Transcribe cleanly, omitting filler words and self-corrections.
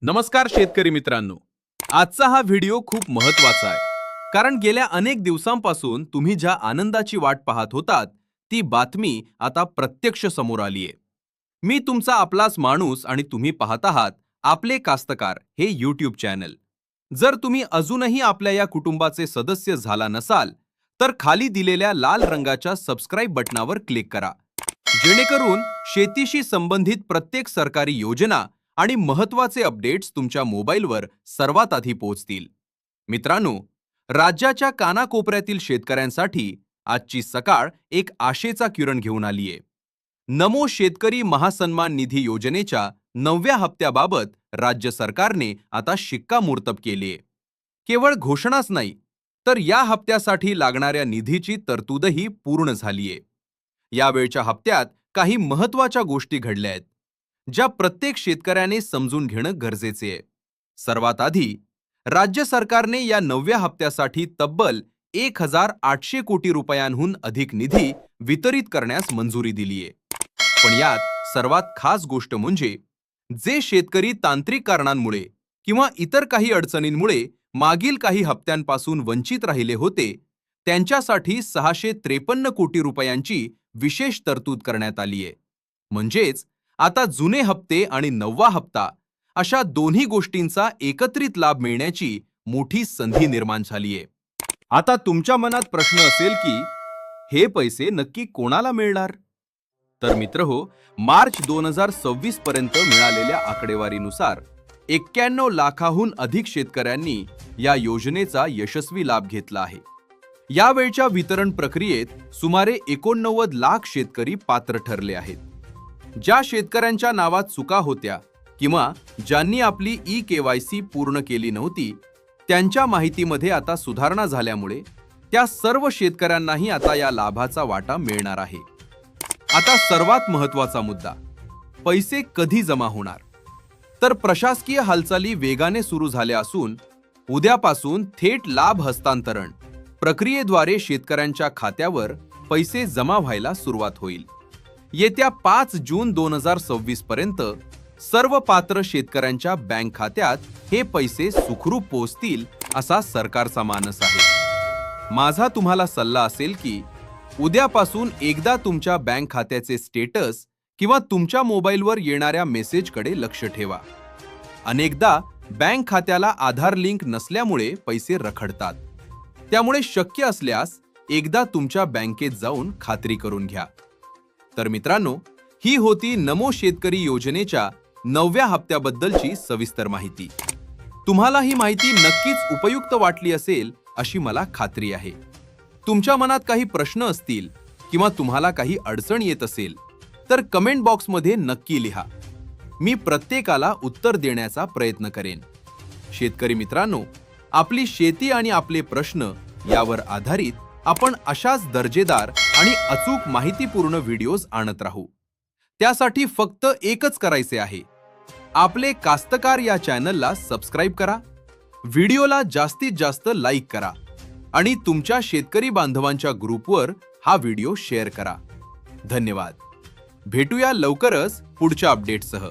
नमस्कार शेतकरी मित्रांनो. आजचा हा व्हिडिओ खूप महत्त्वाचा आहे. कारण गेल्या अनेक दिवसांपासून तुम्ही ज्या आनंदाची वाट पाहत होतात, ती बातमी आता प्रत्यक्ष समोर आली आहे. मी तुमचा आपलाच माणूस आणि तुम्ही पाहत आहात आपले कास्तकार हे यूट्यूब चॅनल. जर तुम्ही अजूनही आपल्या या कुटुंबाचे सदस्य झाला नसाल, तर खाली दिलेल्या लाल रंगाच्या सबस्क्राइब बटनावर क्लिक करा. जेणेकरून शेतीशी संबंधित प्रत्येक सरकारी योजना आणि महत्त्वाचे अपडेट्स तुमच्या मोबाईलवर सर्वात आधी पोहोचतील. मित्रांनो, राज्याच्या कानाकोपऱ्यातील शेतकऱ्यांसाठी आजची सकाळ एक आशेचा किरण घेऊन आलीये. नमो शेतकरी महासन्मान निधी योजनेच्या 9व्या हप्त्याबाबत राज्य सरकारने आता शिक्कामोर्तब केलीये. केवळ घोषणाच नाही, तर या हप्त्यासाठी लागणाऱ्या निधीची तरतूदही पूर्ण झालीये. यावेळच्या हप्त्यात काही महत्त्वाच्या गोष्टी घडल्या आहेत, ज्या प्रत्येक शेतकऱ्याने समजून घेणं गरजेचे आहे. सर्वात आधी, राज्य सरकारने या 9व्या हप्त्यासाठी तब्बल 1,800 कोटी रुपयांहून अधिक निधी वितरित करण्यास मंजुरी दिलीये. पण यात सर्वात खास गोष्ट म्हणजे, जे शेतकरी तांत्रिक कारणांमुळे किंवा इतर काही अडचणींमुळे मागील काही हप्त्यांपासून वंचित राहिले होते, त्यांच्यासाठी 653 कोटी रुपयांची विशेष तरतूद करण्यात आली आहे. म्हणजेच आता जुने हप्ते आणि 9वा हप्ता अशा दोन्ही गोष्टींचा एकत्रित लाभ मिळण्याची मोठी संधी निर्माण झाली आहे. आता तुमच्या मनात प्रश्न असेल की हे पैसे नक्की कोणाला मिळणार? तर मित्रहो, मार्च 2026 पर्यंत मिळालेल्या आकडेवारीनुसार 91 लाखाहून अधिक शेतकऱ्यांनी या योजनेचा यशस्वी लाभ घेतला आहे. यावेळच्या वितरण प्रक्रियेत सुमारे 89 लाख शेतकरी पात्र ठरले आहेत. ज्या शेतकऱ्यांच्या नावात चुका होत्या किंवा ज्यांनी आपली ई-केवायसी पूर्ण केली नव्हती, त्यांच्या माहितीमध्ये आता सुधारणा झाल्यामुळे त्या सर्व शेतकऱ्यांनाही आता या लाभाचा वाटा मिळणार आहे. आता सर्वात महत्त्वाचा मुद्दा, पैसे कधी जमा होणार? तर प्रशासकीय हालचाली वेगाने सुरू झाल्या असून उद्यापासून थेट लाभ हस्तांतरण प्रक्रियेद्वारे शेतकऱ्यांच्या खात्यावर पैसे जमा व्हायला सुरुवात होईल. येत्या 5 जून 2026 पर्यंत सर्व पात्र शेतकऱ्यांच्या बँक खात्यात हे पैसे सुखरूप पोहोचतील असा सरकारचा मानस आहे. माझा तुम्हाला सल्ला असेल की उद्यापासून एकदा तुमच्या बँक खात्याचे स्टेटस किंवा तुमच्या मोबाईलवर येणाऱ्या मेसेजकडे लक्ष ठेवा. अनेकदा बँक खात्याला आधार लिंक नसल्यामुळे पैसे रखडतात. त्यामुळे शक्य असल्यास एकदा तुमच्या बँकेत जाऊन खात्री करून घ्या. तर मित्रांनो, ही होती नमो शेतकरी योजनेच्या 9व्या हप्त्याबद्दलची सविस्तर माहिती. तुम्हाला ही माहिती नक्कीच उपयुक्त वाटली असेल अशी मला खात्री आहे. तुमच्या मनात काही प्रश्न असतील किंवा तुम्हाला काही अडचण येत असेल तर कमेंट बॉक्समध्ये नक्की लिहा. मी प्रत्येकाला उत्तर देण्याचा प्रयत्न करेन. शेतकरी मित्रांनो, आपली शेती आणि आपले प्रश्न यावर आधारित आपण अशाच दर्जेदार आणि अचूक माहितीपूर्ण व्हिडिओज आणत राहू. त्यासाठी फक्त एकच करायचे आहे, आपले कास्तकार या चॅनलला सबस्क्राइब करा, व्हिडिओला जास्तीत जास्त लाईक करा आणि तुमच्या शेतकरी बांधवांच्या ग्रुपवर हा व्हिडिओ शेअर करा. धन्यवाद. भेटूया लवकरच पुढच्या अपडेटसह.